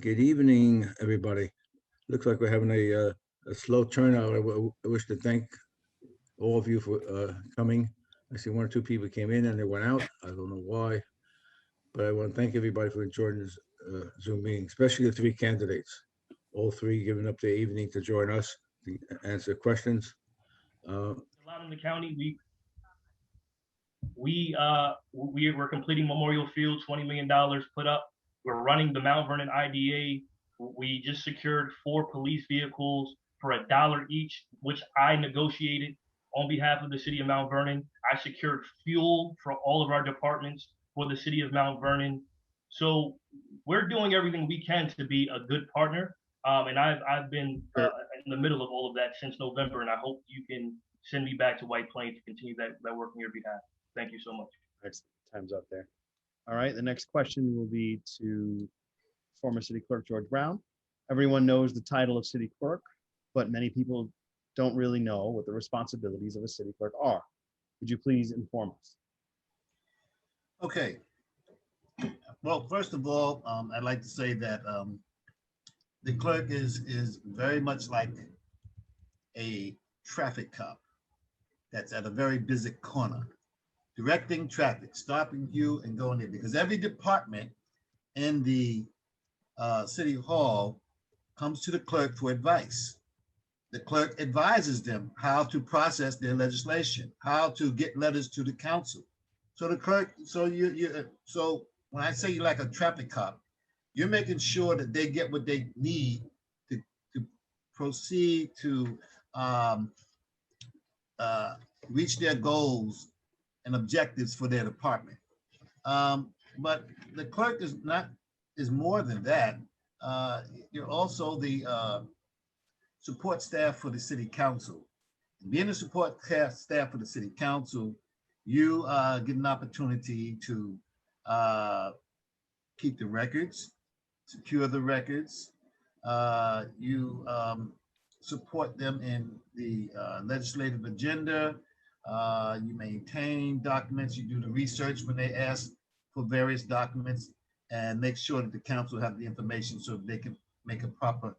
Good evening, everybody. Looks like we're having a slow turnout. I wish to thank all of you for coming. I see one or two people came in and they went out. I don't know why, but I want to thank everybody for joining this Zoom meeting, especially the three candidates. All three giving up their evening to join us to answer questions. A lot in the county. We're completing Memorial Field, $20 million put up. We're running the Mount Vernon IDA. We just secured 4 police vehicles for $1 each, which I negotiated on behalf of the city of Mount Vernon. I secured fuel for all of our departments for the city of Mount Vernon. So we're doing everything we can to be a good partner. And I've been in the middle of all of that since November, and I hope you can send me back to White Plains to continue that work on your behalf. Thank you so much. Excellent. Time's up there. All right, the next question will be to former City Clerk George Brown. Everyone knows the title of City Clerk, but many people don't really know what the responsibilities of a City Clerk are. Would you please inform us? Okay. Well, first of all, I'd like to say that the clerk is very much like a traffic cop that's at a very busy corner, directing traffic, stopping you and going there, because every department in the city hall comes to the clerk for advice. The clerk advises them how to process their legislation, how to get letters to the council. So the clerk, so when I say you're like a traffic cop, you're making sure that they get what they need to proceed to reach their goals and objectives for their department. But the clerk is more than that. You're also the support staff for the city council. Being a support staff for the city council, you get an opportunity to keep the records, secure the records. You support them in the legislative agenda. You maintain documents, you do the research when they ask for various documents, and make sure that the council have the information so they can make a proper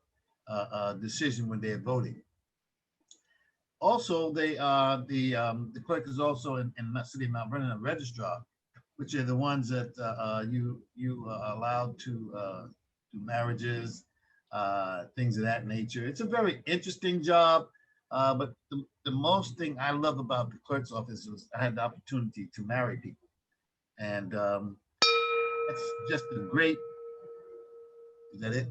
decision when they're voting. Also, the clerk is also in the city of Mount Vernon a registrar, which are the ones that you are allowed to do marriages, things of that nature. It's a very interesting job, but the most thing I love about the clerk's office was I had the opportunity to marry people, and it's just a great. Is that it?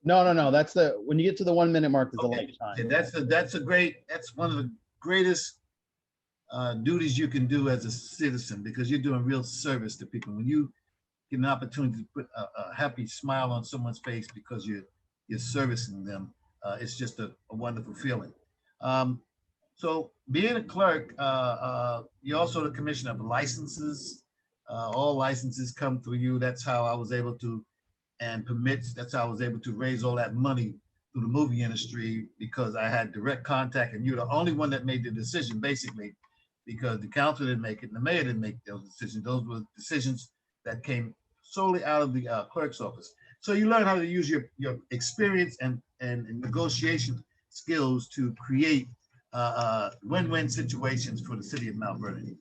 No. That's when you get to the 1 minute mark is the light time. Yeah, that's one of the greatest duties you can do as a citizen, because you're doing real service to people. When you get an opportunity to put a happy smile on someone's face because you're servicing them, it's just a wonderful feeling. So being a clerk, you're also the commissioner of licenses. All licenses come through you. That's how I was able to, and permits, that's how I was able to raise all that money through the movie industry, because I had direct contact, and you're the only one that made the decision, basically, because the council didn't make it and the mayor didn't make those decisions. Those were decisions that came solely out of the clerk's office. So you learn how to use your experience and negotiation skills to create win-win situations for the city of Mount Vernon.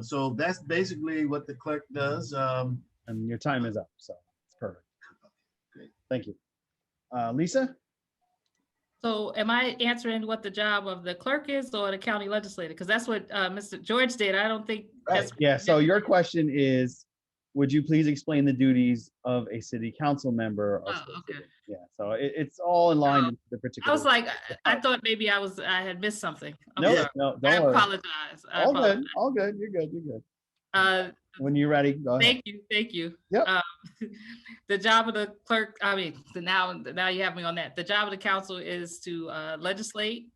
So that's basically what the clerk does. And your time is up, so it's perfect. Great. Thank you. Lisa? So am I answering what the job of the clerk is or the county legislator? Because that's what Mr. George did. I don't think that's Yeah, so your question is, would you please explain the duties of a city council member? Oh, okay. Yeah, so it's all in line with the particular. I was like, I thought maybe I had missed something. No, sorry. don't I worry. apologize. All good. You're good. When you're ready, go ahead. Thank you. Yep. The job of the clerk, now you have me on that. The job of the council is to legislate.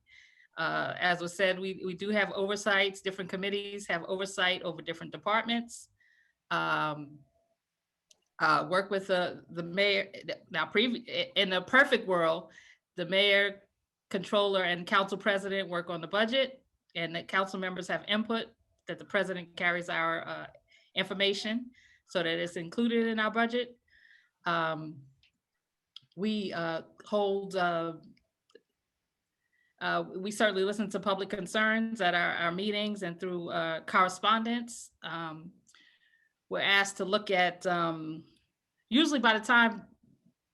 As was said, we do have oversights. Different committees have oversight over different departments. Work with the mayor. Now, in a perfect world, the mayor, controller, and council president work on the budget, and the council members have input that the president carries our information so that it's included in our budget. We we certainly listen to public concerns at our meetings and through correspondence. We're asked to look at, usually by the time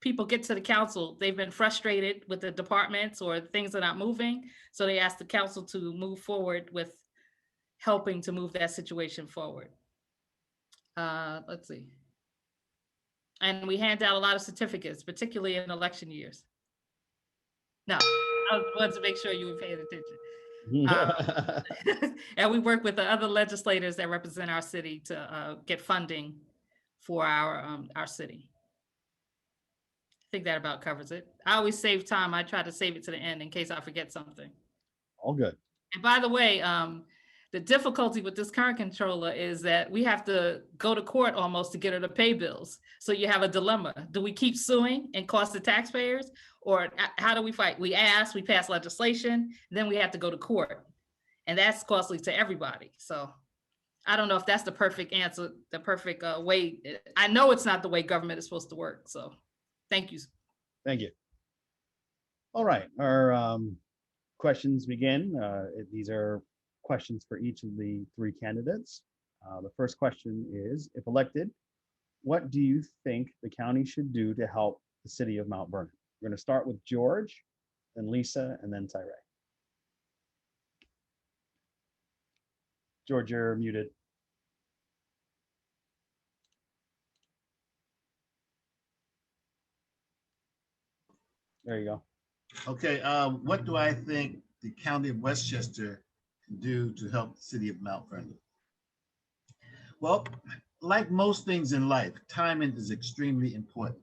people get to the council, they've been frustrated with the departments or things are not moving. So they ask the council to move forward with helping to move that situation forward. Let's see. And we hand out a lot of certificates, particularly in election years. No, I wanted to make sure you were paying attention. And we work with the other legislators that represent our city to get funding for our city. I think that about covers it. I always save time. I try to save it to the end in case I forget something. All good. And by the way, the difficulty with this current controller is that we have to go to court almost to get her to pay bills. So you have a dilemma. Do we keep suing and cost the taxpayers? Or how do we fight? We ask, we pass legislation, then we have to go to court. And that's costly to everybody. So I don't know if that's the perfect answer, the perfect way. I know it's not the way government is supposed to work. So thank you. Thank you. All right, our questions begin. These are questions for each of the three candidates. The first question is, if elected, what do you think the county should do to help the city of Mount Vernon? We're going to start with George, then Lisa, and then Tyree. George, you're muted. There you go. Okay, what do I think the county of Westchester can do to help the city of Mount Vernon? Well, like most things in life, timing is extremely important.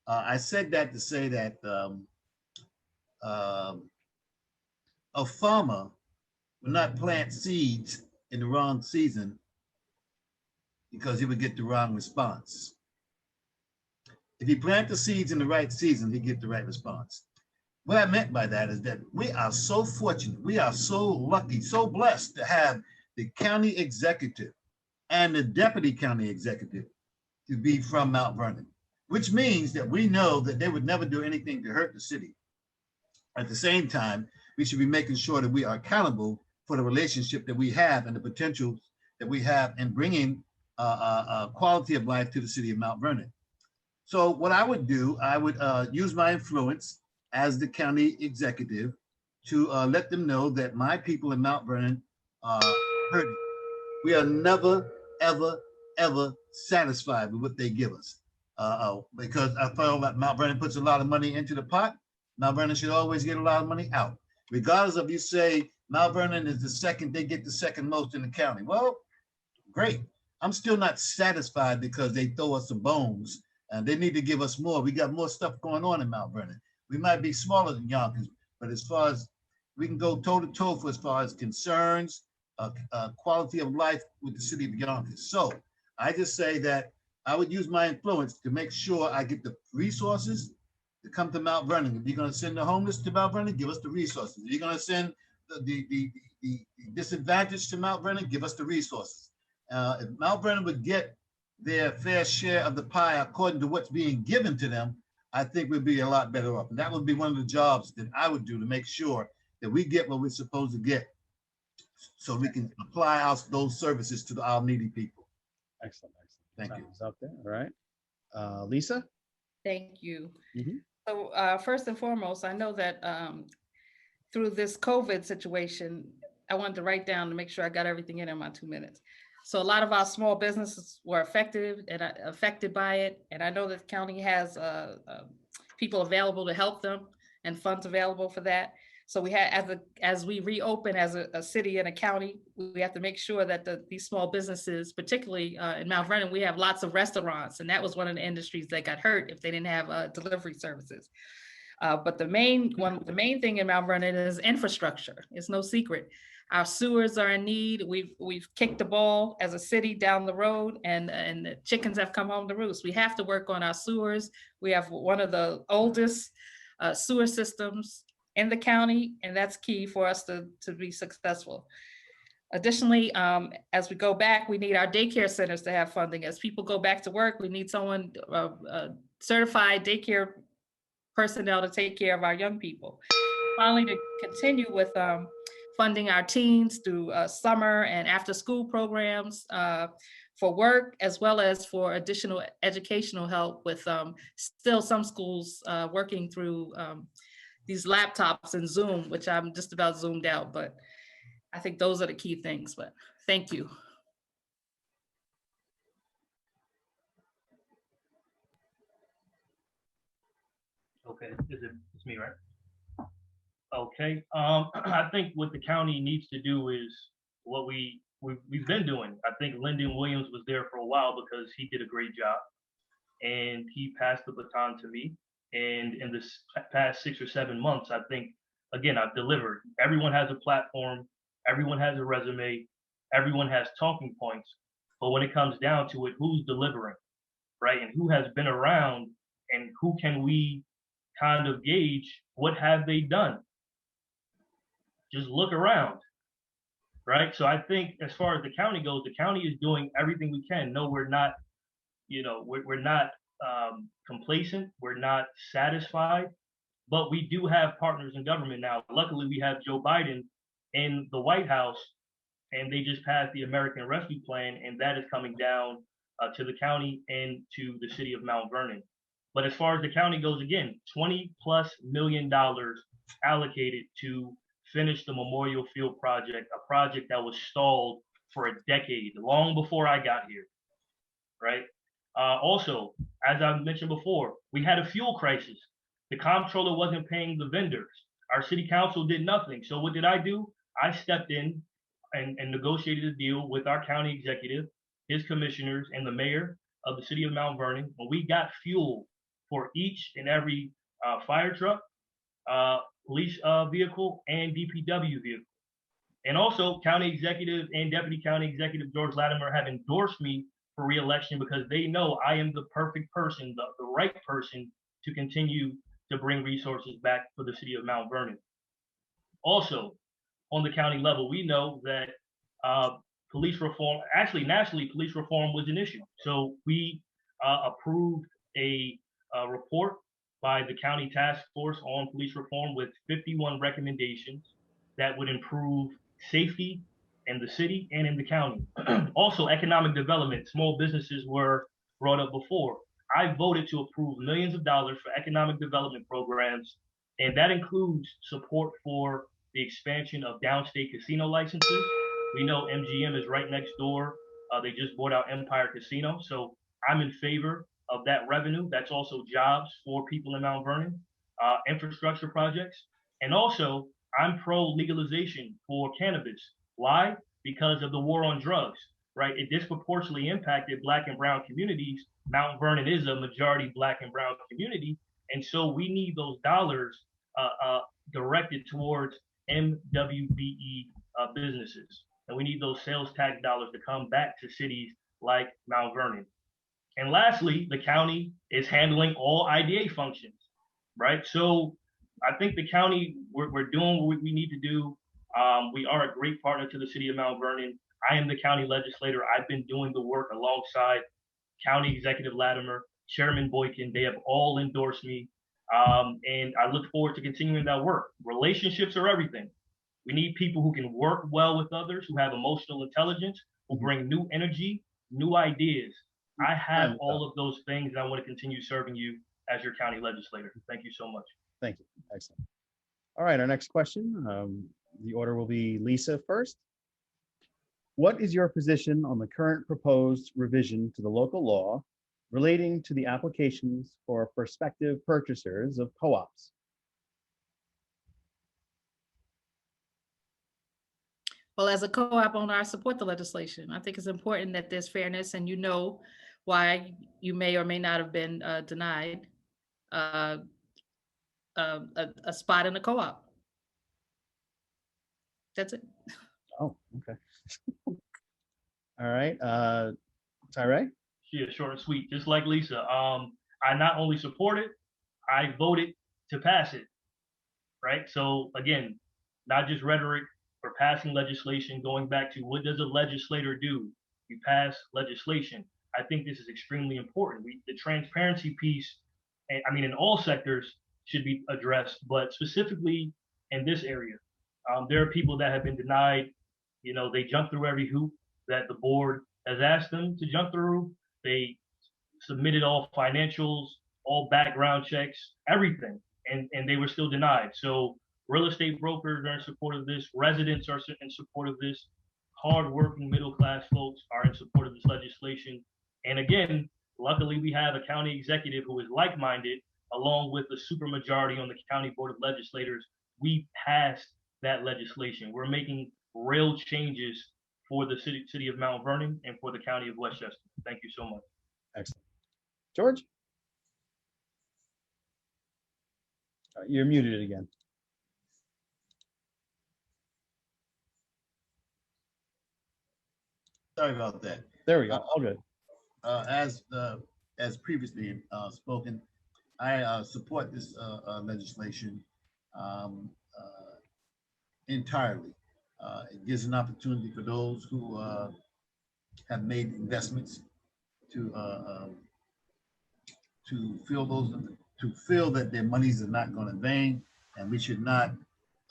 I said that to say that a farmer will not plant seeds in the wrong season because he would get the wrong response. If he plant the seeds in the right season, he get the right response. What I meant by that is that we are so fortunate, we are so lucky, so blessed to have the county executive and the deputy county executive to be from Mount Vernon, which means that we know that they would never do anything to hurt the city. At the same time, we should be making sure that we are accountable for the relationship that we have and the potential that we have in bringing quality of life to the city of Mount Vernon. So what I would do, I would use my influence as the county executive to let them know that my people in Mount Vernon are hurting. We are never, ever, ever satisfied with what they give us. Because I feel that Mount Vernon puts a lot of money into the pot. Mount Vernon should always get a lot of money out. Regardless of you say Mount Vernon is the second, they get the second most in the county. Well, great. I'm still not satisfied because they throw us some bones and they need to give us more. We got more stuff going on in Mount Vernon. We might be smaller than Yonkers, but as far as we can go toe to toe for as far as concerns, quality of life with the city of Yonkers. So I just say that I would use my influence to make sure I get the resources to come to Mount Vernon. If you're going to send the homeless to Mount Vernon, give us the resources. If you're going to send the disadvantaged to Mount Vernon, give us the resources. If Mount Vernon would get their fair share of the pie according to what's being given to them, I think we'd be a lot better off. And that would be one of the jobs that I would do to make sure that we get what we're supposed to get so we can apply those services to our needy people. Excellent, excellent. Thank you. Time's up there. All right. Lisa? Thank you. Mhm. So first and foremost, I know that through this COVID situation, I wanted to write down to make sure I got everything in my 2 minutes. So a lot of our small businesses were affected by it. And I know that the county has people available to help them and funds available for that. So we had, as we reopen as a city and a county, we have to make sure that these small businesses, particularly in Mount Vernon, we have lots of restaurants, and that was one of the industries that got hurt if they didn't have delivery services. But the main thing in Mount Vernon is infrastructure. It's no secret. Our sewers are in need. We've kicked the ball as a city down the road, and the chickens have come home to roost. We have to work on our sewers. We have one of the oldest sewer systems in the county, and that's key for us to be successful. Additionally, as we go back, we need our daycare centers to have funding. As people go back to work, we need someone, certified daycare personnel to take care of our young people. Finally, to continue with funding our teens through summer and after school programs for work, as well as for additional educational help with still some schools working through these laptops and Zoom, which I'm just about zoomed out, but I think those are the key things, but thank you. Okay, it's me, right? Okay, I think what the county needs to do is what we've been doing. I think Lyndon Williams was there for a while because he did a great job, and he passed the baton to me. And in this past 6 or 7 months, I think, again, I've delivered. Everyone has a platform, everyone has a resume, everyone has talking points. But when it comes down to it, who's delivering, right? And who has been around, and who can we kind of gauge what have they done? Just look around, right? So I think as far as the county goes, the county is doing everything we can. No, we're not, we're not complacent. We're not satisfied, but we do have partners in government now. Luckily, we have Joe Biden in the White House, and they just passed the American Rescue Plan, and that is coming down to the county and to the city of Mount Vernon. But as far as the county goes, again, $20+ million allocated to finish the Memorial Field project, a project that was stalled for a decade, long before I got here, right? Also, as I mentioned before, we had a fuel crisis. The comptroller wasn't paying the vendors. Our city council did nothing. So what did I do? I stepped in and negotiated a deal with our county executive, his commissioners, and the mayor of the city of Mount Vernon. And we got fuel for each and every fire truck, police vehicle, and DPW vehicle. And also, county executive and deputy county executive George Latimer have endorsed me for re-election because they know I am the perfect person, the right person to continue to bring resources back for the city of Mount Vernon. Also, on the county level, we know that police reform, actually nationally, police reform was an issue. So we approved a report by the county task force on police reform with 51 recommendations that would improve safety in the city and in the county. Also, economic development, small businesses were brought up before. I voted to approve millions of dollars for economic development programs, and that includes support for the expansion of downstate casino licenses. We know MGM is right next door. They just bought out Empire Casino. So I'm in favor of that revenue. That's also jobs for people in Mount Vernon, infrastructure projects. And also, I'm pro legalization for cannabis. Why? Because of the war on drugs, right? It disproportionately impacted Black and brown communities. Mount Vernon is a majority Black and brown community. And so we need those dollars directed towards MWBE businesses. And we need those sales tax dollars to come back to cities like Mount Vernon. And lastly, the county is handling all IDA functions, right? So I think the county, we're doing what we need to do. We are a great partner to the city of Mount Vernon. I am the county legislator. I've been doing the work alongside County Executive Latimer, Chairman Boykin. They have all endorsed me. And I look forward to continuing that work. Relationships are everything. We need people who can work well with others, who have emotional intelligence, who bring new energy, new ideas. I have all of those things, and I want to continue serving you as your county legislator. Thank you so much. Thank you. Excellent. All right, our next question. The order will be Lisa first. What is your position on the current proposed revision to the local law relating to the applications for prospective purchasers of co-ops? Well, as a co-op owner, I support the legislation. I think it's important that there's fairness, and you know why you may or may not have been denied a spot in a co-op. That's it. Oh, okay. All right, Tyree? Yeah, short and sweet, just like Lisa. I not only support it, I voted to pass it, right? So again, not just rhetoric for passing legislation, going back to what does a legislator do? You pass legislation. I think this is extremely important. The transparency piece, I mean, in all sectors, should be addressed. But specifically in this area, there are people that have been denied. You know, they jump through every hoop that the board has asked them to jump through. They submitted all financials, all background checks, everything, and they were still denied. So real estate brokers are in support of this. Residents are in support of this. Hardworking middle-class folks are in support of this legislation. And again, luckily we have a county executive who is like-minded, along with the supermajority on the county board of legislators. We passed that legislation. We're making real changes for the city of Mount Vernon and for the county of Westchester. Thank you so much. Excellent. George? You're muted again. Sorry about that. There we go. All good. As previously spoken, I support this legislation entirely. It gives an opportunity for those who have made investments to feel that their monies are not going in vain, and we should not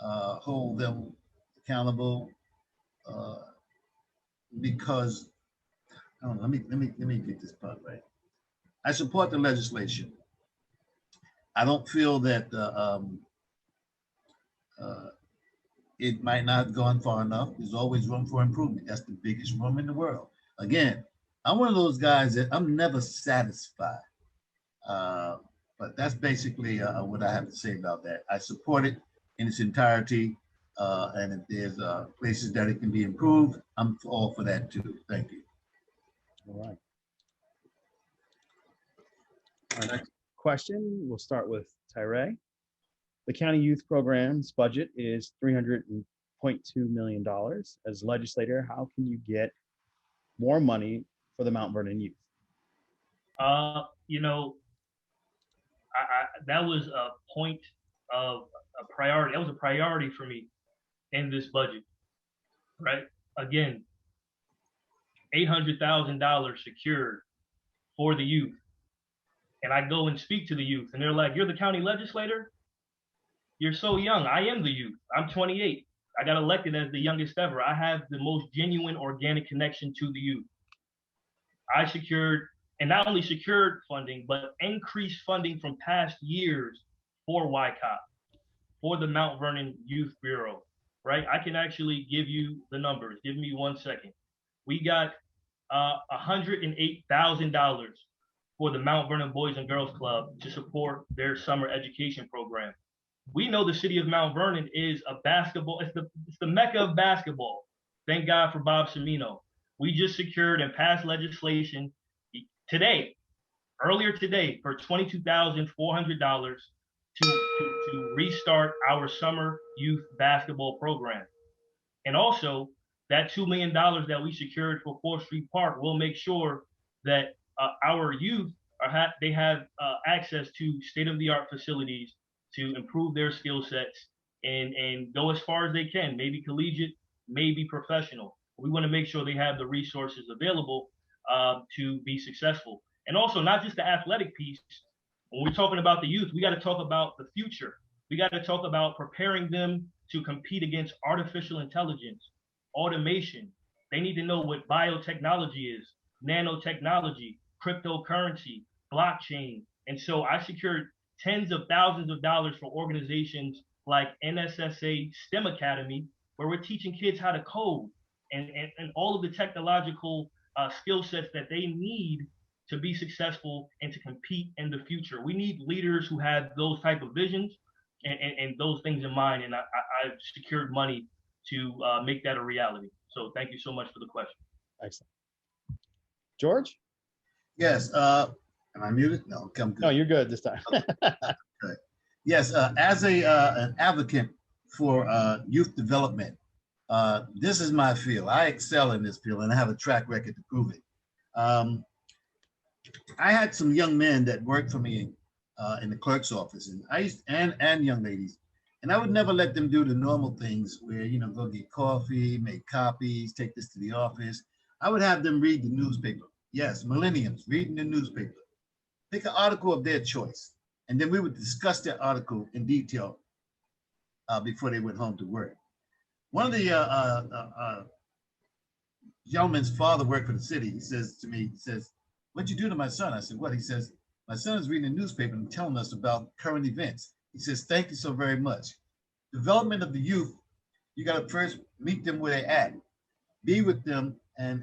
hold them accountable because I don't know, let me get this part right. I support the legislation. I don't feel that it might not have gone far enough. There's always room for improvement. That's the biggest room in the world. Again, I'm one of those guys that I'm never satisfied. But that's basically what I have to say about that. I support it in its entirety. And if there's places that it can be improved, I'm all for that too. Thank you. All right. Our next question, we'll start with Tyree. The county youth program's budget is $300.2 million. As legislator, how can you get more money for the Mount Vernon youth? You know, that was a point of a priority. That was a priority for me in this budget, right? Again, $800,000 secured for the youth. And I go and speak to the youth and they're like, "You're the county legislator? You're so young." I am the youth. I'm 28. I got elected as the youngest ever. I have the most genuine organic connection to the youth. I secured, and not only secured funding, but increased funding from past years for YCOP, for the Mount Vernon Youth Bureau, right? I can actually give you the numbers. Give me 1 second. We got $108,000 for the Mount Vernon Boys and Girls Club to support their summer education program. We know the city of Mount Vernon is a basketball, it's the mecca of basketball. Thank God for Bob Cimino. We just secured and passed legislation today, earlier today, for $22,400 to restart our summer youth basketball program. And also, that $2 million that we secured for 4th Street Park will make sure that our youth have access to state-of-the-art facilities to improve their skill sets and go as far as they can, maybe collegiate, maybe professional. We want to make sure they have the resources available to be successful. And also, not just the athletic piece. When we're talking about the youth, we got to talk about the future. We got to talk about preparing them to compete against artificial intelligence, automation. They need to know what biotechnology is, nanotechnology, cryptocurrency, blockchain. And so I secured tens of thousands of dollars for organizations like NSSA STEM Academy, where we're teaching kids how to code and all of the technological skill sets that they need to be successful and to compete in the future. We need leaders who have those type of visions and those things in mind. And I've secured money to make that a reality. So thank you so much for the question. Excellent. George? Yes. Am I muted? No, come good. No, you're good this time. Good. Yes. As an advocate for youth development, this is my field. I excel in this field, and I have a track record to prove it. I had some young men that worked for me in the clerk's office, and I used and young ladies, and I would never let them do the normal things where, you know, go get coffee, make copies, take this to the office. I would have them read the newspaper. Yes, millennials reading the newspaper. Pick an article of their choice And then we would discuss that article in detail before they went home to work. One of the gentleman's father worked for the city. He says to me, he says, "What'd you do to my son?" I said, "What?" He says, "My son is reading the newspaper and telling us about current events." He says, "Thank you so very much." Development of the youth, you got to first meet them where they're at, be with them, and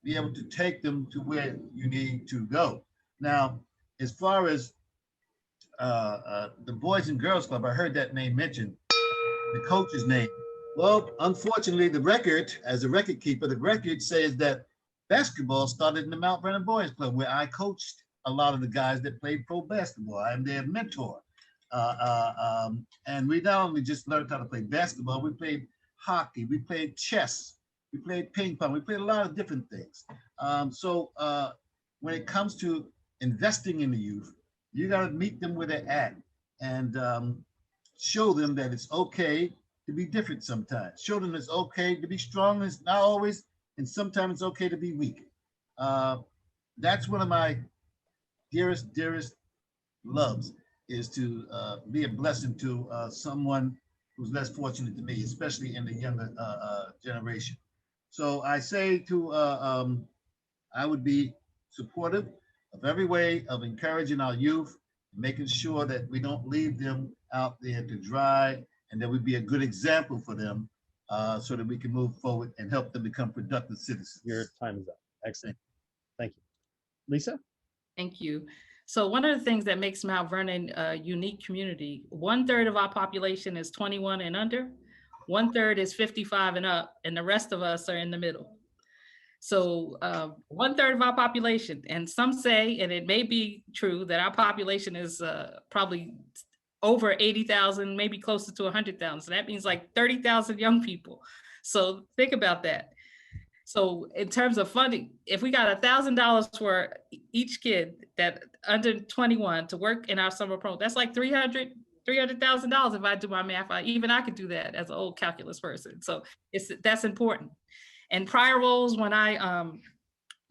be able to take them to where you need to go. Now, as far as the Boys and Girls Club, I heard that name mentioned, the coach's name. Well, unfortunately, the record, as a record keeper, the record says that basketball started in the Mount Vernon Boys Club, where I coached a lot of the guys that played pro basketball. I'm their mentor. And we not only just learned how to play basketball, we played hockey, we played chess, we played ping pong, we played a lot of different things. So when it comes to investing in the youth, you got to meet them where they're at and show them that it's okay to be different sometimes. Show them it's okay to be strong, it's not always, and sometimes it's okay to be weak. That's one of my dearest loves, is to be a blessing to someone who's less fortunate than me, especially in the younger generation. So I say to, I would be supportive of every way of encouraging our youth, making sure that we don't leave them out there to dry, and that we be a good example for them so that we can move forward and help them become productive citizens. Your time is up. Excellent. Thank you. Lisa? Thank you. So one of the things that makes Mount Vernon a unique community, 1/3 of our population is 21 and under, 1/3 is 55 and up, and the rest of us are in the middle. So 1/3 of our population, and some say, and it may be true, that our population is probably over 80,000, maybe closer to 100,000. So that means like 30,000 young people. So think about that. So in terms of funding, if we got $1,000 for each kid that under 21 to work in our summer program, that's like $300,000 if I do my math. Even I could do that as an old calculus person. So that's important. And prior roles, when I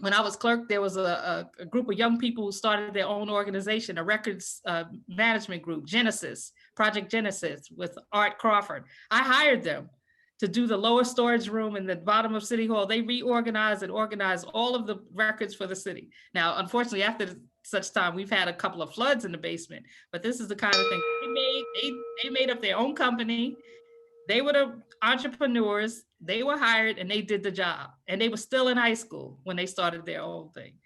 was clerk, there was a group of young people who started their own organization, a records management group, Project Genesis, with Art Crawford. I hired them to do the lower storage room in the bottom of City Hall. They reorganized and organized all of the records for the city. Now, unfortunately, after such time, we've had a couple of floods in the basement, but this is the kind of thing they made up their own company. They were the entrepreneurs, they were hired, and they did the job. And they were still in high school when they started their own thing.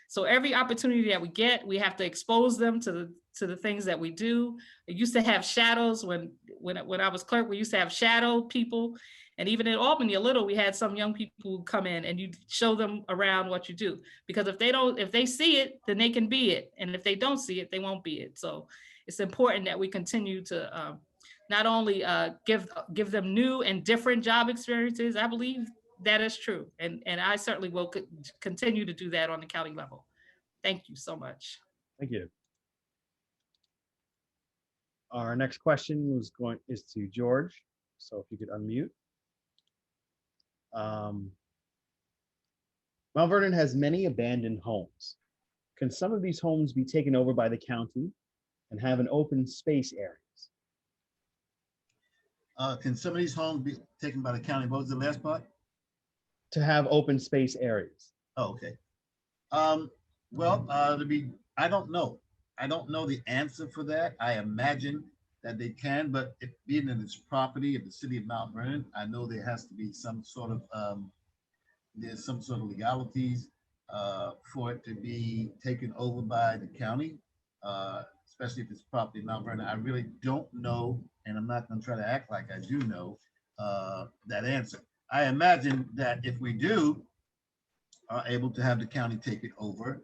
So every opportunity that we get, we have to expose them to the things that we do. I used to have shadows when I was clerk, we used to have shadow people. And even in Albany a little, we had some young people who come in and you show them around what you do. Because if they see it, then they can be it. And if they don't see it, they won't be it. So it's important that we continue to not only give them new and different job experiences. I believe that is true. And I certainly will continue to do that on the county level. Thank you so much. Thank you. Our next question is to George. So if you could unmute. Mount Vernon has many abandoned homes. Can some of these homes be taken over by the county and have an open space area? Can some of these homes be taken by the county? What was the last part? To have open space areas. Oh, okay. Well, I don't know. I don't know the answer for that. I imagine that they can, but if being in its property of the city of Mount Vernon, I know there has to be some sort of there's some sort of legalities for it to be taken over by the county, especially if it's property in Mount Vernon. I really don't know, and I'm not going to try to act like I do know that answer. I imagine that if we do are able to have the county take it over,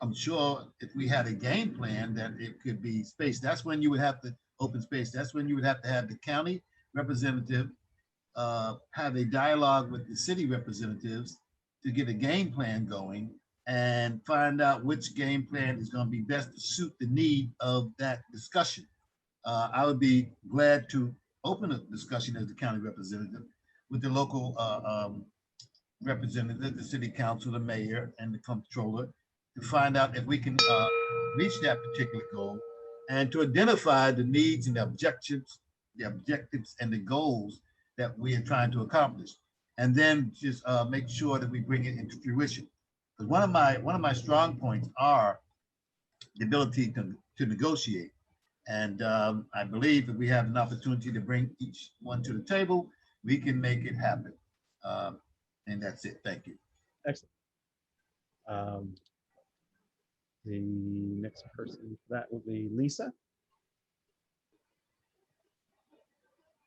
I'm sure if we had a game plan that it could be space, that's when you would have to open space. That's when you would have to have the county representative have a dialogue with the city representatives to get a game plan going and find out which game plan is going to be best to suit the need of that discussion. I would be glad to open a discussion as the county representative with the local representative, the city council, the mayor, and the comptroller, to find out if we can reach that particular goal, and to identify the needs and the objectives and the goals that we are trying to accomplish, and then just make sure that we bring it into fruition. Because one of my strong points are the ability to negotiate, and I believe that we have an opportunity to bring each one to the table. We can make it happen, and that's it. Thank you. Excellent. The next person for that will be Lisa.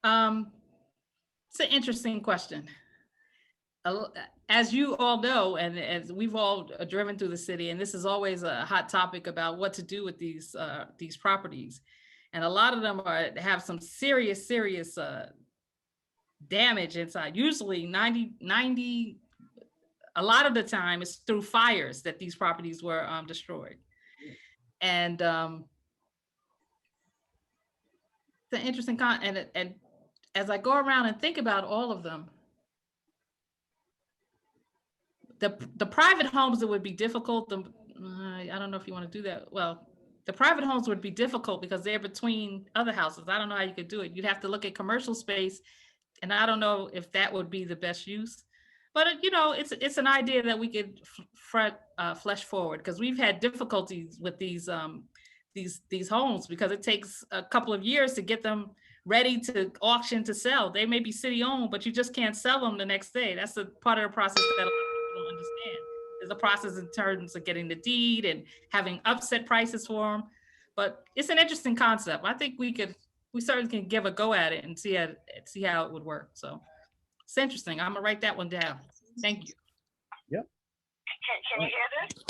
It's an interesting question. As you all know, and as we've all driven through the city, and this is always a hot topic about what to do with these properties. And a lot of them have some serious damage inside. Usually 90, a lot of the time it's through fires that these properties were destroyed. And it's an interesting and as I go around and think about all of them, the private homes, it would be difficult. I don't know if you want to do that. Well, the private homes would be difficult because they're between other houses. I don't know how you could do it. You'd have to look at commercial space, and I don't know if that would be the best use. But it's an idea that we could flesh forward, because we've had difficulties with these homes because it takes a couple of years to get them ready to auction to sell. They may be city owned, but you just can't sell them the next day. That's the part of the process that a lot of people don't understand. There's a process in terms of getting the deed and having upset prices for them. But it's an interesting concept. I think we certainly can give a go at it and see how it would work. So it's interesting. I'm gonna write that one down. Thank you. Yep. Can you hear this?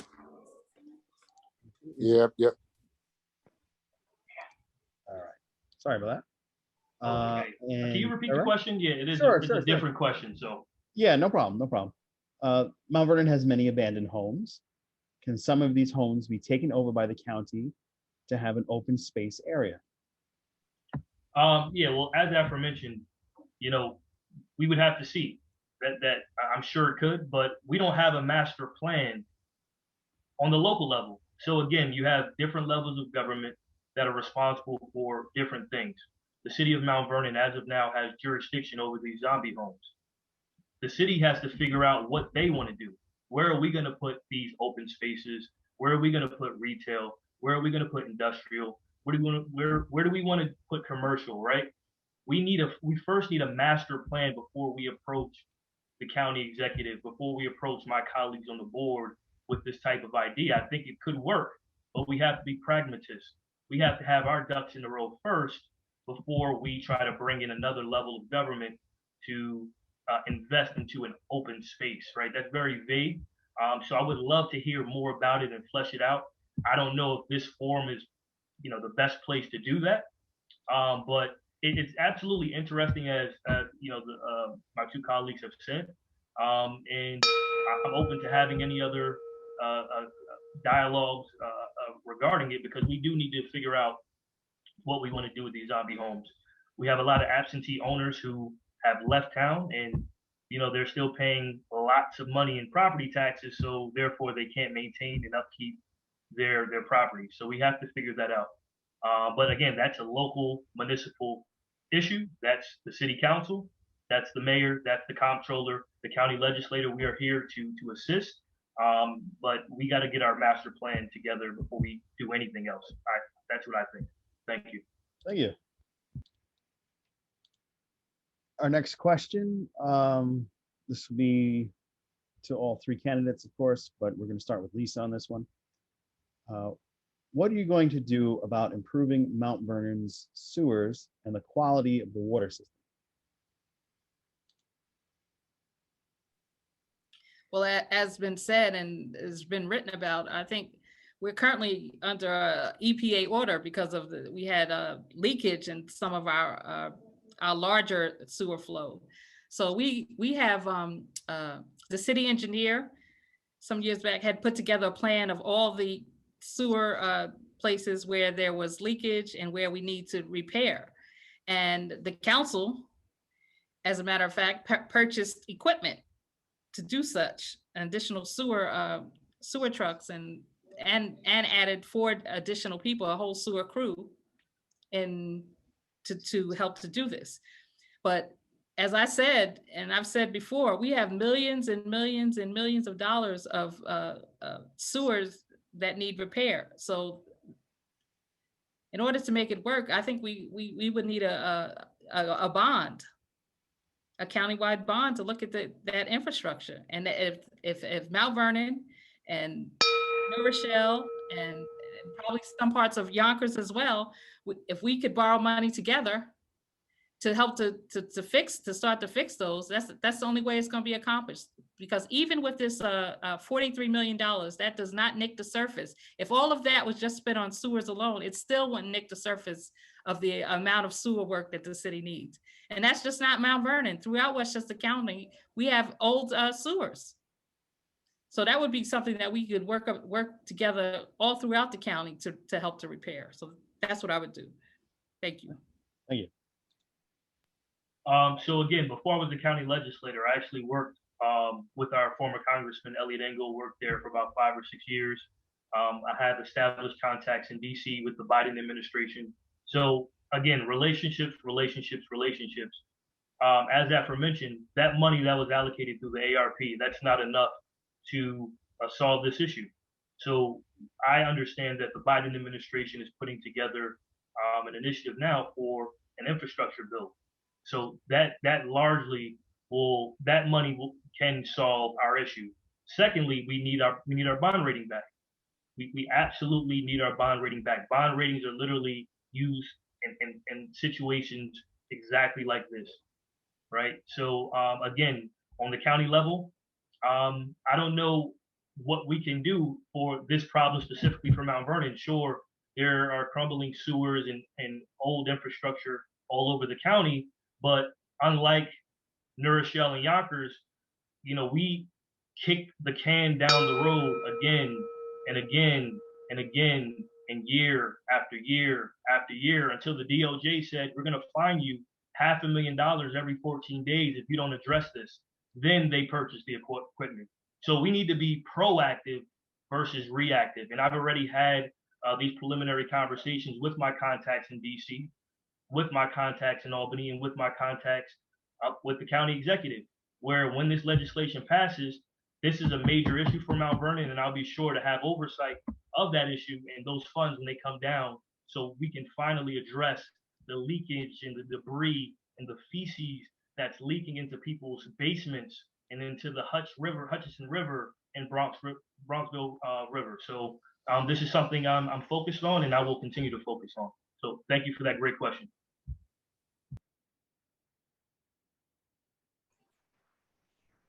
Yep. All right. Sorry about that. Okay. Can you repeat the Eric? question? Yeah, it is. Sure, It's sure, a different question. So Yeah, no problem. Mount Vernon has many abandoned homes. Can some of these homes be taken over by the county to have an open space area? yeah, well, as aforementioned, we would have to see that I'm sure it could, but we don't have a master plan on the local level. So again, you have different levels of government that are responsible for different things. The city of Mount Vernon, as of now, has jurisdiction over these zombie homes. The city has to figure out what they want to do. Where are we going to put these open spaces? Where are we going to put retail? Where are we going to put industrial? Where do we want to put commercial, right? We first need a master plan before we approach the county executive, before we approach my colleagues on the board with this type of idea. I think it could work, but we have to be pragmatists. We have to have our ducks in the row first before we try to bring in another level of government to invest into an open space, right? That's very vague. So I would love to hear more about it and flesh it out. I don't know if this forum is, the best place to do that. But it's absolutely interesting, as my two colleagues have said. And I'm open to having any other dialogues regarding it, because we do need to figure out what we want to do with these zombie homes. We have a lot of absentee owners who have left town, and they're still paying lots of money in property taxes, so therefore they can't maintain and upkeep their property. So we have to figure that out. But again, that's a local municipal issue. That's the city council, that's the mayor, that's the comptroller, the county legislator. We are here to assist, but we got to get our master plan together before we do anything else. That's what I think. Thank you. Thank you. Our next question, this will be to all three candidates, of course, but we're going to start with Lisa on this one. What are you going to do about improving Mount Vernon's sewers and the quality of the water system? Well, as been said and has been written about, I think we're currently under a EPA order because of we had a leakage in some of our larger sewer flow. So we have the city engineer some years back had put together a plan of all the sewer places where there was leakage and where we need to repair. And the council, as a matter of fact, purchased equipment to do such, additional sewer sewer trucks and added 4 additional people, a whole sewer crew, and to help to do this. But as I said, and I've said before, we have millions and millions and millions of dollars of sewers that need repair. So in order to make it work, I think we would need a bond, a countywide bond to look at that infrastructure. And if Mount Vernon and New Rochelle and probably some parts of Yonkers as well, if we could borrow money together to help to start to fix those, that's the only way it's going to be accomplished. Because even with this $43 million, that does not nick the surface. If all of that was just spent on sewers alone, it still wouldn't nick the surface of the amount of sewer work that the city needs. And that's just not Mount Vernon. Throughout Westchester County, we have old sewers. So that would be something that we could work together all throughout the county to help to repair. So that's what I would do. Thank you. Thank you. So again, before I was the county legislator, I actually worked with our former Congressman Elliot Engel, worked there for about 5 or 6 years. I have established contacts in DC with the Biden administration. So again, relationships. As aforementioned, that money that was allocated through the ARP, that's not enough to solve this issue. So I understand that the Biden administration is putting together an initiative now for an infrastructure bill. So that largely can solve our issue. Secondly, we need our bond rating back. We absolutely need our bond rating back. Bond ratings are literally used in situations exactly like this, right? So again, on the county level, I don't know what we can do for this problem specifically for Mount Vernon. Sure, there are crumbling sewers and old infrastructure all over the county, but unlike New Rochelle and Yonkers, we kick the can down the road again and again and again and year after year after year until the DOJ said, we're going to fine you $500,000 every 14 days if you don't address this. Then they purchase the equipment. So we need to be proactive versus reactive. And I've already had these preliminary conversations with my contacts in DC, with my contacts in Albany, and with my contacts with the county executive, where when this legislation passes, this is a major issue for Mount Vernon, and I'll be sure to have oversight of that issue and those funds when they come down, so we can finally address the leakage and the debris and the feces that's leaking into people's basements and into the Hutchinson River and Bronxville River. So this is something I'm focused on, and I will continue to focus on. So thank you for that great question.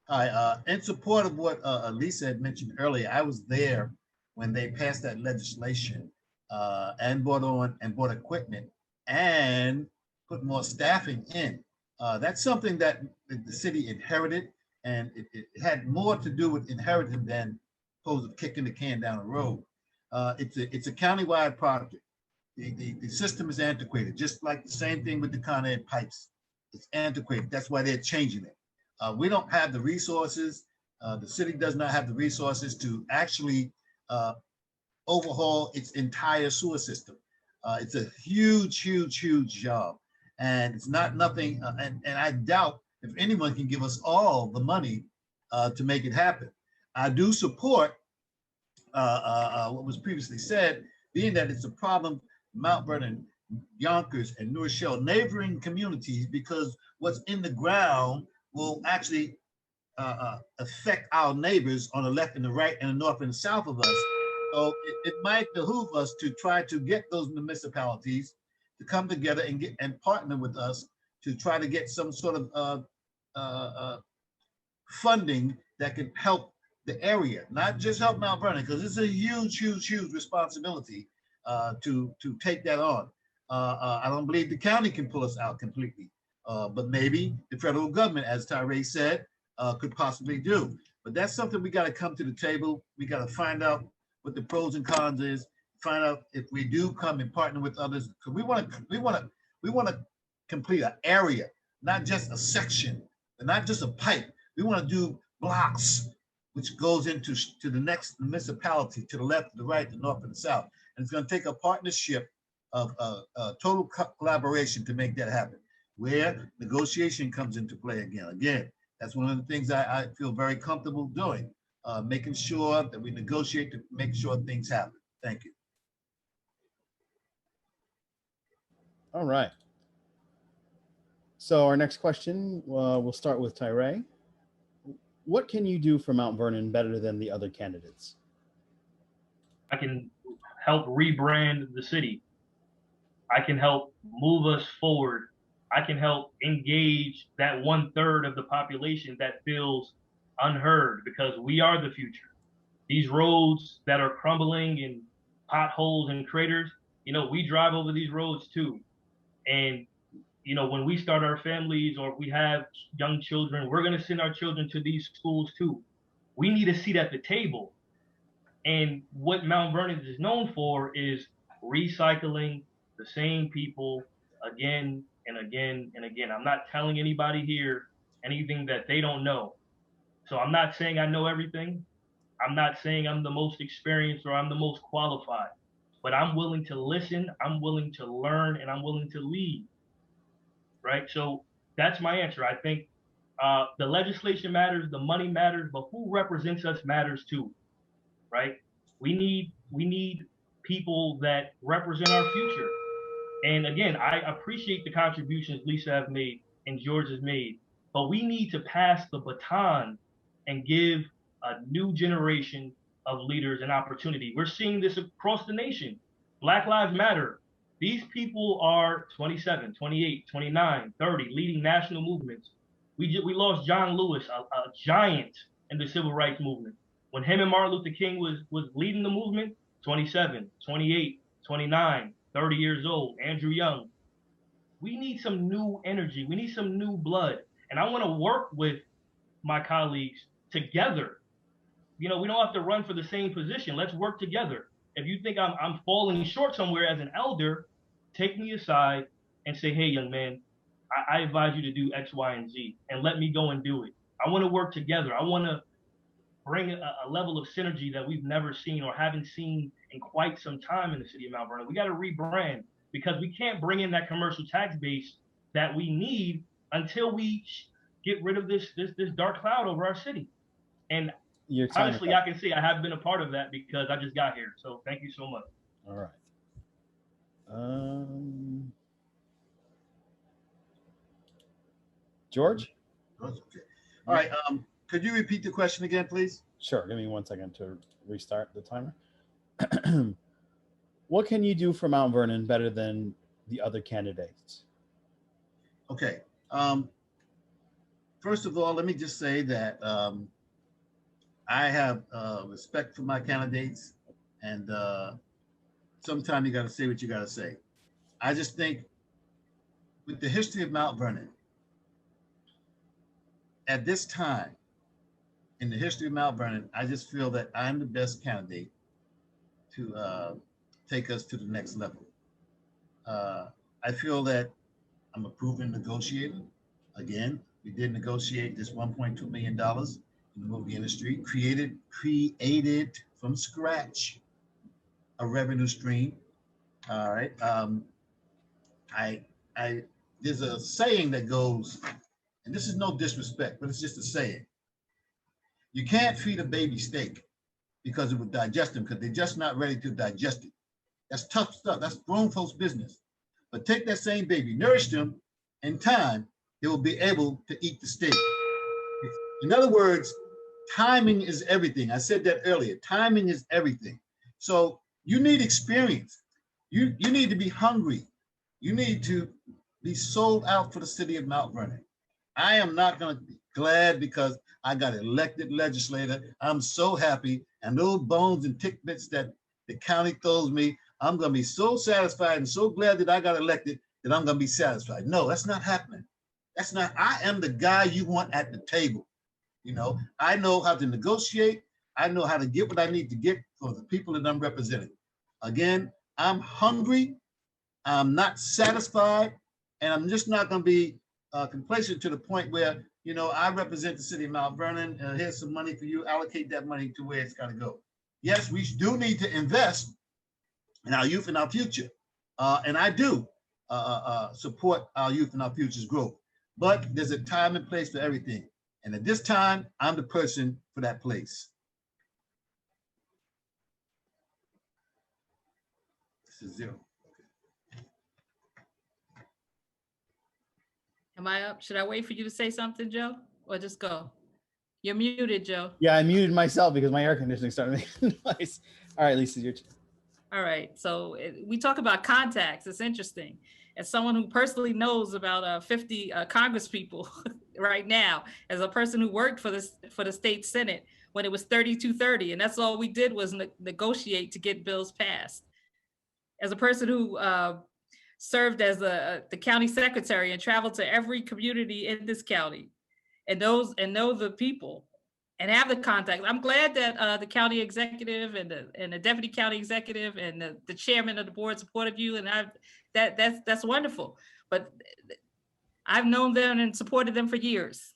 Hi, in support of what Lisa had mentioned earlier, I was there when they passed that legislation and bought equipment and put more staffing in. That's something that the city inherited, and it had more to do with inheriting than opposed to kicking the can down the road. It's a countywide project. The system is antiquated, just like the same thing with the Con Ed pipes. It's antiquated. That's why they're changing it. We don't have the resources. The city does not have the resources to actually overhaul its entire sewer system. It's a huge, huge, huge job. And it's not nothing, and I doubt if anyone can give us all the money to make it happen. I do support what was previously said, being that it's a problem, Mount Vernon, Yonkers, and New Rochelle, neighboring communities, because what's in the ground will actually affect our neighbors on the left and the right and the north and the south of us. So it might behoove us to try to get those municipalities to come together and partner with us to try to get some sort of funding that can help the area, not just help Mount Vernon, because it's a huge, huge, huge responsibility to take that on. I don't believe the county can pull us out completely, but maybe the federal government, as Tyree said, could possibly do. But that's something we got to come to the table. We got to find out what the pros and cons is. Find out if we do come and partner with others, because we want to complete an area, not just a section, and not just a pipe. We want to do blocks which goes into to the next municipality, to the left, the right, the north, and the south. And it's going to take a partnership of total collaboration to make that happen, where negotiation comes into play again. Again, that's one of the things I feel very comfortable doing, making sure that we negotiate to make sure things happen. Thank you. All right. So our next question, we'll start with Tyree. What can you do for Mount Vernon better than the other candidates? I can help rebrand the city. I can help move us forward. I can help engage that 1/3 of the population that feels unheard, because we are the future. These roads that are crumbling and potholes and craters, we drive over these roads too. And when we start our families, or if we have young children, we're going to send our children to these schools too. We need a seat at the table. And what Mount Vernon is known for is recycling the same people again and again and again. I'm not telling anybody here anything that they don't know. So I'm not saying I know everything. I'm not saying I'm the most experienced or I'm the most qualified, but I'm willing to listen, I'm willing to learn, and I'm willing to lead. Right? So that's my answer. I think the legislation matters, the money matters, but who represents us matters too. Right? We need people that represent our future. And again, I appreciate the contributions Lisa have made and George has made, but we need to pass the baton and give a new generation of leaders an opportunity. We're seeing this across the nation. Black Lives Matter. These people are 27, 28, 29, 30, leading national movements. We lost John Lewis, a giant in the civil rights movement. When him and Martin Luther King was leading the movement, 27, 28, 29, 30 years old, Andrew Young. We need some new energy. We need some new blood. And I want to work with my colleagues together. We don't have to run for the same position. Let's work together. If you think I'm falling short somewhere as an elder, take me aside and say, hey, young man, I advise you to do X, Y, and Z, and let me go and do it. I want to work together. I want to bring a level of synergy that we've never seen or haven't seen in quite some time in the city of Mount Vernon. We got to rebrand, because we can't bring in that commercial tax base that we need until we get rid of this dark cloud over our city. And honestly, I can say I have been a part of that because I just got here. So thank you so much. All right. George? Okay. All right. Could you repeat the question again, please? Sure. Give me 1 second to restart the timer. What can you do for Mount Vernon better than the other candidates? Okay. First of all, let me just say that I have respect for my candidates, and sometimes you got to say what you got to say. I just think with the history of Mount Vernon, at this time in the history of Mount Vernon, I just feel that I'm the best candidate to take us to the next level. I feel that I'm a proven negotiator. Again, we did negotiate this $1.2 million in the movie industry, created from scratch a revenue stream. All right. There's a saying that goes, and this is no disrespect, but it's just a saying. You can't feed a baby steak because it would digest them, because they're just not ready to digest it. That's tough stuff. That's grown folks' business. But take that same baby, nourish them, in time, they will be able to eat the steak. In other words, timing is everything. I said that earlier. Timing is everything. So you need experience. You need to be hungry. You need to be sold out for the city of Mount Vernon. I am not going to be glad because I got elected legislator. I'm so happy. And those bones and tidbits that the county throws me, I'm going to be so satisfied and so glad that I got elected that I'm going to be satisfied. No, that's not happening. That's not, I am the guy you want at the table. I know how to negotiate. I know how to get what I need to get for the people that I'm representing. Again, I'm hungry. I'm not satisfied. And I'm just not going to be complacent to the point where you know, I represent the city of Mount Vernon. Here's some money for you. Allocate that money to where it's got to go. Yes, we do need to invest in our youth and our future. And I do support our youth and our future's growth. But there's a time and place for everything. And at this time, I'm the person for that place. This is 0. Am I up? Should I wait for you to say something, Joe? Or just go? You're muted, Joe. Yeah, I muted myself because my air conditioning started making noise. All right, Lisa, your turn. All right, so we talk about contacts. It's interesting. As someone who personally knows about 50 Congress people right now, as a person who worked for the state Senate when it was 32-30, and that's all we did was negotiate to get bills passed. As a person who served as the county secretary and traveled to every community in this county, and know the people and have the contact. I'm glad that the county executive and the deputy county executive and the chairman of the board supported you, and that's wonderful. But I've known them and supported them for years,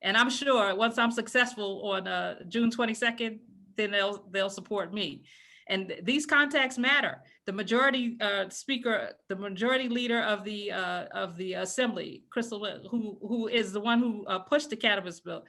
and I'm sure once I'm successful on June 22nd, then they'll support me. And these contacts matter. The majority speaker, the majority leader of the assembly, Crystal, who is the one who pushed the cannabis bill.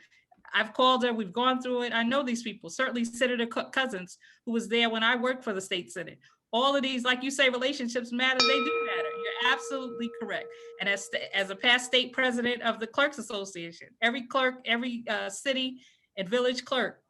I've called her, we've gone through it. I know these people, certainly Senator Cousins, who was there when I worked for the state Senate. All of these, like you say, relationships matter, they do matter. You're absolutely correct. And as a past state president of the Clerks Association, every clerk, every city and village clerk,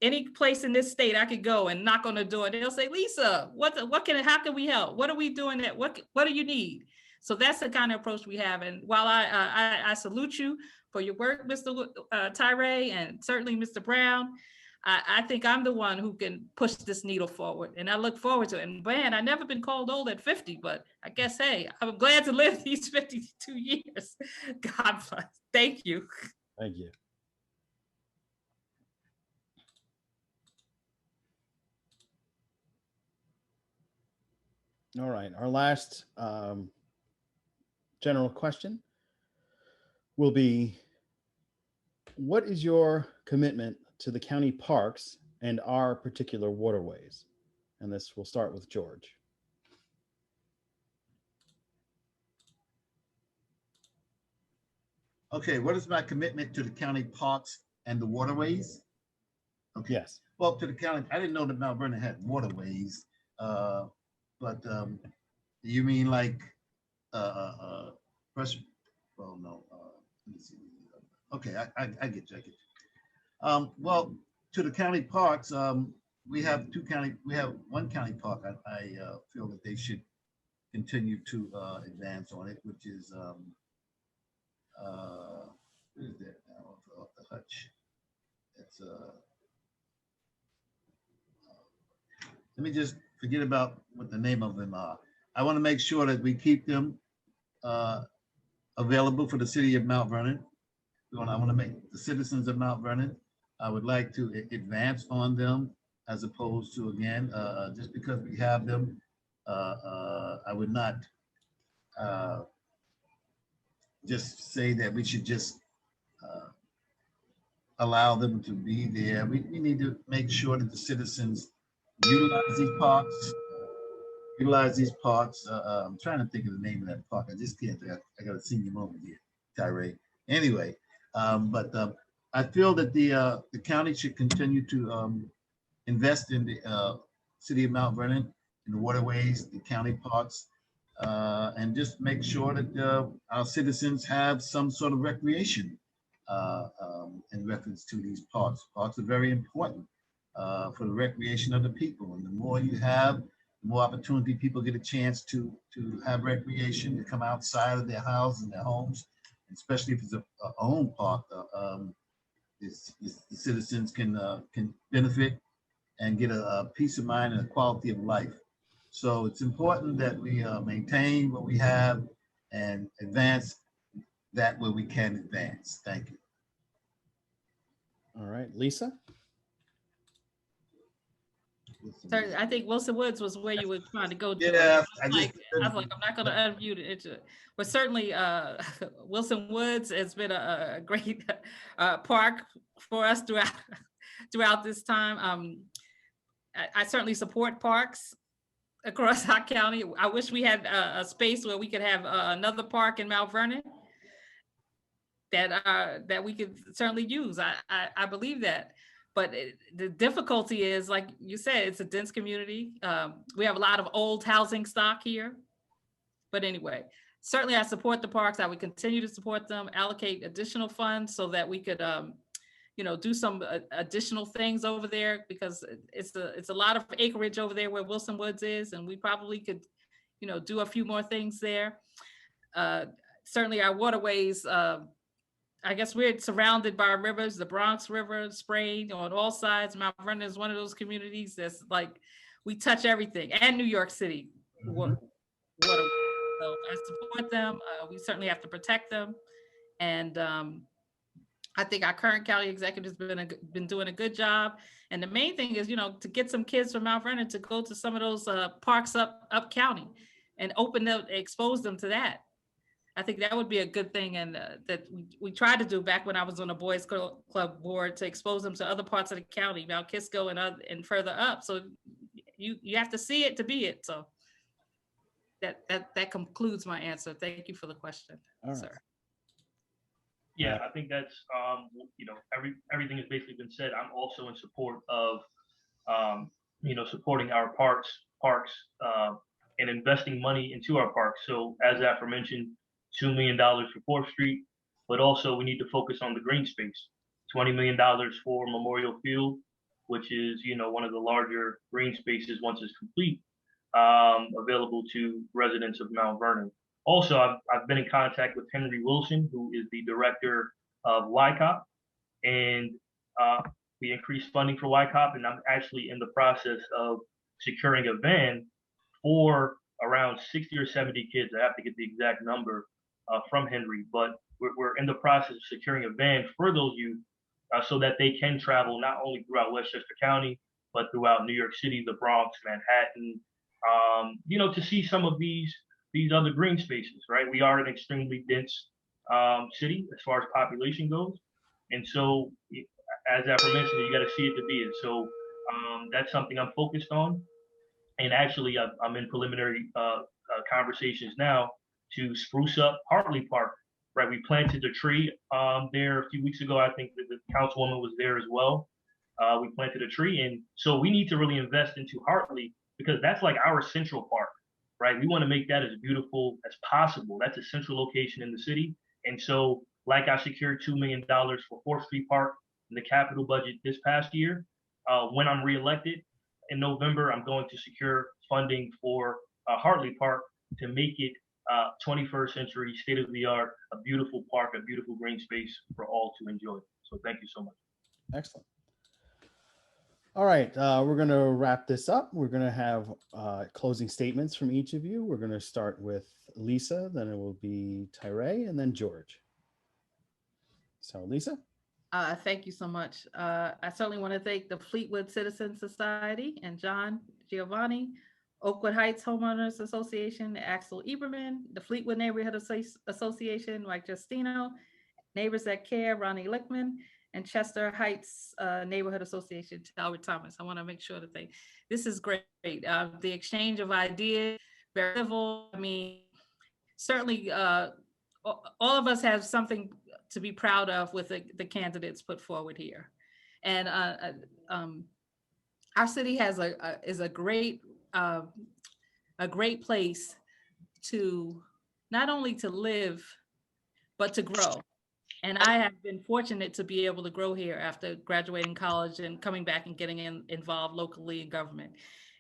any place in this state I could go and knock on the door and they'll say, Lisa, how can we help? What are we doing? What do you need? So that's the kind of approach we have. And while I salute you for your work, Mr. Tyree, and certainly Mr. Brown, I think I'm the one who can push this needle forward. And I look forward to it. And man, I've never been called old at 50, but I guess, hey, I'm glad to live these 52 years. God bless. Thank you. Thank you. All right, our last general question will be, what is your commitment to the county parks and our particular waterways? And this will start with George. Okay, what is my commitment to the county parks and the waterways? Okay. Yes. Well, to the county, I didn't know that Mount Vernon had waterways. But you mean like first? Well, no. Let me see. Okay, I get you. Well, to the county parks, we have one county park. I feel that they should continue to advance on it, which is what is that now? Off the hutch. It's let me just forget about what the name of them are. I want to make sure that we keep them available for the city of Mount Vernon. I want to make the citizens of Mount Vernon. I would like to advance on them as opposed to, again, just because we have them, I would not just say that we should just allow them to be there. We need to make sure that the citizens utilize these parks. I'm trying to think of the name of that park. I just can't. I got a senior moment here, Tyree. Anyway, but I feel that the county should continue to invest in the city of Mount Vernon, in the waterways, the county parks, and just make sure that our citizens have some sort of recreation in reference to these parks. Parks are very important for the recreation of the people. And the more you have, the more opportunity people get a chance to have recreation, to come outside of their houses and their homes, especially if it's a home park. The citizens can benefit and get a peace of mind and a quality of life. So it's important that we maintain what we have and advance that where we can advance. Thank you. All right, Lisa. Sir, I think Wilson Woods was where you were trying to go to. Yeah, I was like, I'm not gonna unmute it. But certainly, Wilson Woods has been a great park for us throughout this time. I certainly support parks across our county. I wish we had a space where we could have another park in Mount Vernon that we could certainly use. I believe that. But the difficulty is, like you said, it's a dense community. We have a lot of old housing stock here. But anyway, certainly I support the parks. I would continue to support them, allocate additional funds so that we could, do some additional things over there, because it's a lot of acreage over there where Wilson Woods is, and we probably could, do a few more things there. Certainly our waterways, I guess we're surrounded by rivers, the Bronx River, spraying on all sides. Mount Vernon is one of those communities that's like, we touch everything, and New York City. Water. So I support them. We certainly have to protect them. And I think our current county executive's been doing a good job. And the main thing is, to get some kids from Mount Vernon to go to some of those parks up county and expose them to that. I think that would be a good thing, and that we tried to do back when I was on the Boys Club board, to expose them to other parts of the county, Mount Kisco and further up. So you have to see it to be it. So that concludes my answer. Thank you for the question, sir. Yeah, I think that's everything has basically been said. I'm also in support of supporting our parks and investing money into our parks. So as aforementioned, $2 million for 4th Street, but also we need to focus on the green space. $20 million for Memorial Field, which is, one of the larger green spaces once it's complete, available to residents of Mount Vernon. Also, I've been in contact with Henry Wilson, who is the director of YCOP, and we increased funding for YCOP, and I'm actually in the process of securing a van for around 60 or 70 kids. I have to get the exact number from Henry, but we're in the process of securing a van for those youth so that they can travel not only throughout Westchester County, but throughout New York City, the Bronx, Manhattan, to see some of these other green spaces, right? We are an extremely dense city as far as population goes. And so, as aforementioned, you got to see it to be it. So that's something I'm focused on. And actually, I'm in preliminary conversations now to spruce up Hartley Park, right? We planted a tree there a few weeks ago. I think that the councilwoman was there as well. We planted a tree. And so we need to really invest into Hartley, because that's like our central park, right? We want to make that as beautiful as possible. That's a central location in the city. And so, like I secured $2 million for 4th Street Park in the capital budget this past year, when I'm reelected in November, I'm going to secure funding for Hartley Park to make it 21st century, state-of-the-art, a beautiful park, a beautiful green space for all to enjoy. So thank you so much. Excellent. All right, we're going to wrap this up. We're going to have closing statements from each of you. We're going to start with Lisa, then it will be Tyree, and then George. So Lisa? Thank you so much. I certainly want to thank the Fleetwood Citizen Society and John Giovanni, Oakwood Heights Homeowners Association, Axel Eberman, the Fleetwood Neighborhood Association, Mike Justino, Neighbors That Care, Ronnie Lickman, and Chester Heights Neighborhood Association, Albert Thomas. I want to make sure to thank. This is great. The exchange of ideas, very civil. I mean, certainly all of us have something to be proud of with the candidates put forward here. And our city is a great place to not only to live, but to grow. And I have been fortunate to be able to grow here after graduating college and coming back and getting involved locally in government.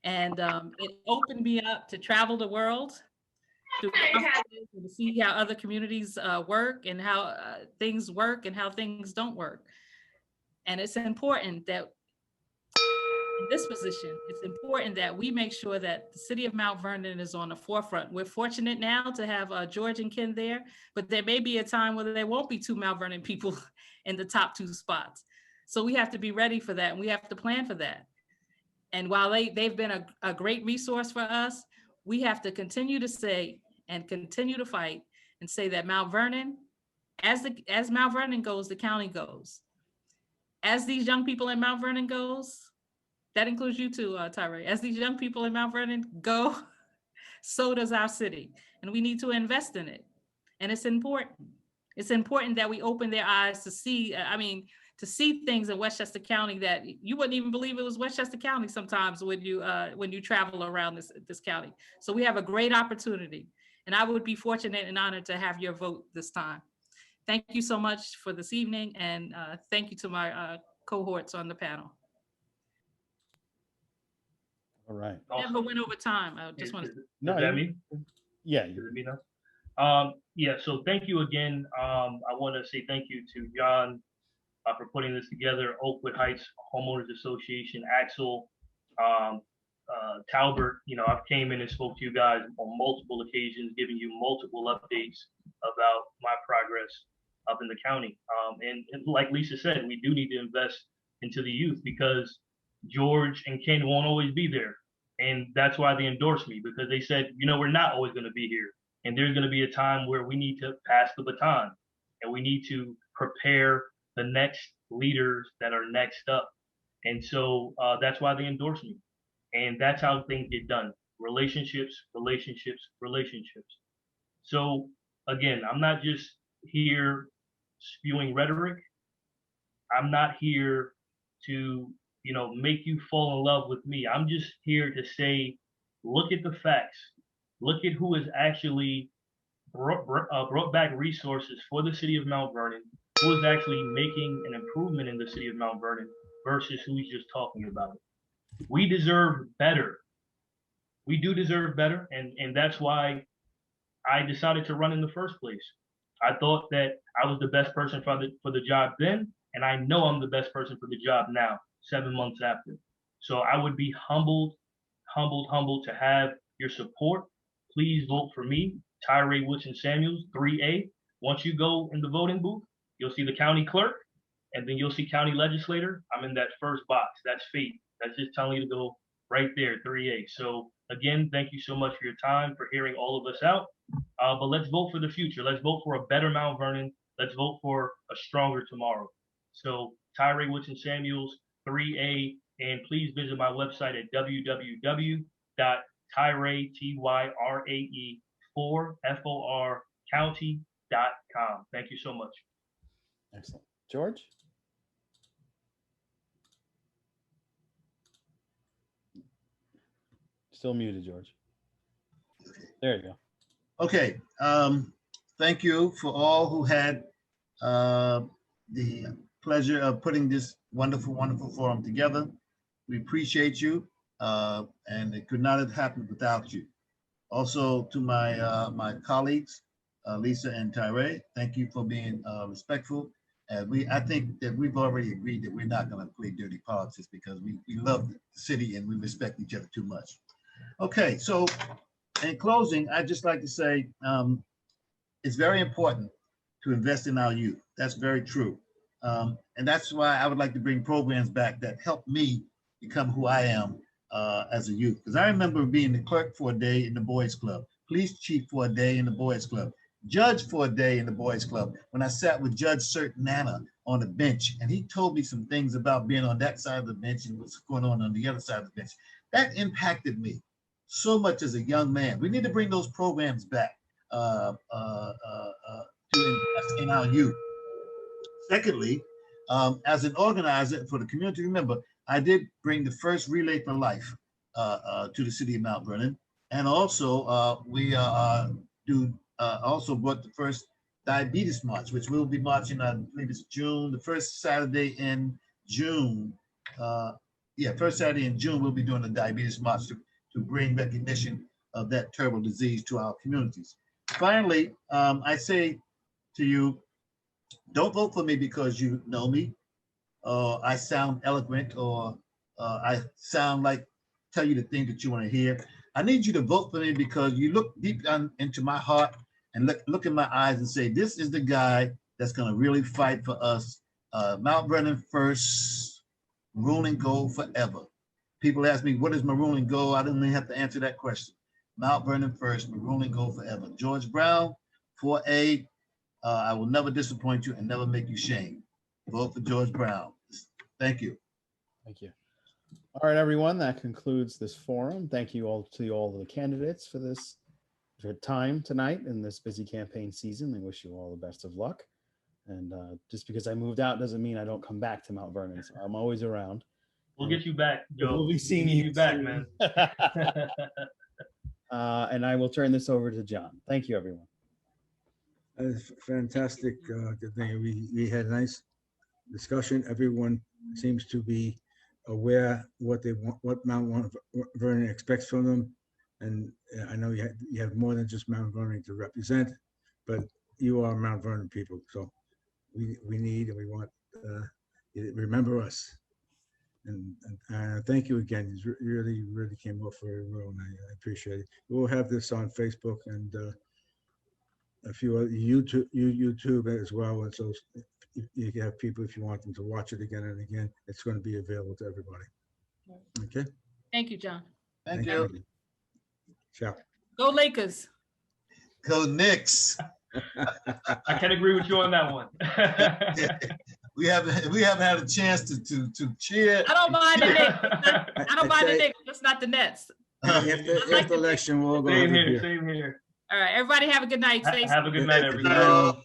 And it opened me up to travel the world, to see how other communities work and how things work and how things don't work. And it's important that in this position, it's important that we make sure that the city of Mount Vernon is on the forefront. We're fortunate now to have George and Ken there, but there may be a time where there won't be 2 Mount Vernon people in the top 2 spots. So we have to be ready for that, and we have to plan for that. And while they've been a great resource for us, we have to continue to say and continue to fight and say that Mount Vernon, as Mount Vernon goes, the county goes. As these young people in Mount Vernon goes, that includes you too, Tyree. As these young people in Mount Vernon go, so does our city. And we need to invest in it. And it's important. It's important that we open their eyes to see, to see things in Westchester County that you wouldn't even believe it was Westchester County sometimes when you travel around this county. So we have a great opportunity. And I would be fortunate and honored to have your vote this time. Thank you so much for this evening. And thank you to my cohorts on the panel. All right. Never went over time. I just want to. No, Does that mean? Yeah. Does it mean yeah, so thank you again. I want to say thank you to John for putting this together, Oakwood Heights Homeowners Association, Axel, Talbert. I've came in and spoke to you guys on multiple occasions, giving you multiple updates about my progress up in the county. And like Lisa said, we do need to invest into the youth because George and Ken won't always be there. And that's why they endorsed me, because they said, we're not always going to be here. And there's going to be a time where we need to pass the baton and we need to prepare the next leaders that are next up. And so that's why they endorsed me. And that's how things get done. Relationships, relationships, relationships. So again, I'm not just here spewing rhetoric. I'm not here to, make you fall in love with me. I'm just here to say, look at the facts. Look at who has actually brought back resources for the city of Mount Vernon, who is actually making an improvement in the city of Mount Vernon versus who's just talking about it. We deserve better. We do deserve better. And that's why I decided to run in the first place. I thought that I was the best person for the job then, and I know I'm the best person for the job now, 7 months after. So I would be humbled to have your support. Please vote for me, Tyree Woodson-Samuels, 3A. Once you go in the voting booth, you'll see the county clerk, and then you'll see county legislator. I'm in that first box. That's fate. That's just telling you to go right there, 3A. So again, thank you so much for your time, for hearing all of us out. But let's vote for the future. Let's vote for a better Mount Vernon. Let's vote for a stronger tomorrow. So Tyree Woodson-Samuels, 3A, and please visit my website at www.tyree, Tyrae, county.com. Thank you so much. Excellent. George? Still muted, George. There you go. Okay. Thank you for all who had the pleasure of putting this wonderful, wonderful forum together. We appreciate you, and it could not have happened without you. Also to my colleagues, Lisa and Tyree, thank you for being respectful. I think that we've already agreed that we're not going to play dirty politics because we love the city and we respect each other too much. Okay, so in closing, I'd just like to say it's very important to invest in our youth. That's very true. And that's why I would like to bring programs back that help me become who I am as a youth. Because I remember being the clerk for a day in the Boys Club, police chief for a day in the Boys Club, judge for a day in the Boys Club, when I sat with Judge Sir Nana on the bench, and he told me some things about being on that side of the bench and what's going on the other side of the bench. That impacted me so much as a young man. We need to bring those programs back to invest in our youth. Secondly, as an organizer for the community, remember, I did bring the first Relay for Life to the city of Mount Vernon. And also we also brought the first Diabetes March, which we'll be marching, I believe it's June, the first Saturday in June. First Saturday in June, we'll be doing the Diabetes March to bring recognition of that terrible disease to our communities. Finally, I say to you, don't vote for me because you know me, or I sound eloquent, or I sound like tell you the thing that you want to hear. I need you to vote for me because you look deep down into my heart and look in my eyes and say, this is the guy that's going to really fight for us. Mount Vernon first, rule and gold forever. People ask me, what is maroon and gold? I didn't even have to answer that question. Mount Vernon first, maroon and gold forever. George Brown, 4A, I will never disappoint you and never make you shame. Vote for George Brown. Thank you. Thank you. All right, everyone, that concludes this forum. Thank you all to all the candidates for this time tonight in this busy campaign season. I wish you all the best of luck. And just because I moved out doesn't mean I don't come back to Mount Vernon. So I'm always around. We'll get you back, Joe. We'll be seeing We'll get you back, soon. man. And I will turn this over to John. Thank you, everyone. Fantastic. Good thing. We had a nice discussion. Everyone seems to be aware what they want, what Mount Vernon expects from them. And I know you have more than just Mount Vernon to represent, but you are Mount Vernon people. So we need and we want you to remember us. And thank you again. You really came off very well, and I appreciate it. We'll have this on Facebook and a few other YouTube as well. And so you can have people, if you want them to watch it again and again, it's going to be available to everybody. Okay. Thank you, John. Thank you. Ciao. Go Lakers. Go Knicks. I can agree with you on that one. We haven't had a chance to cheer. I don't mind the Knicks. I don't mind the Knicks. Just not the Nets. After election, we'll go. Same here. Same here. All right, everybody have a good night. Stay Have a good night, everybody. Hello.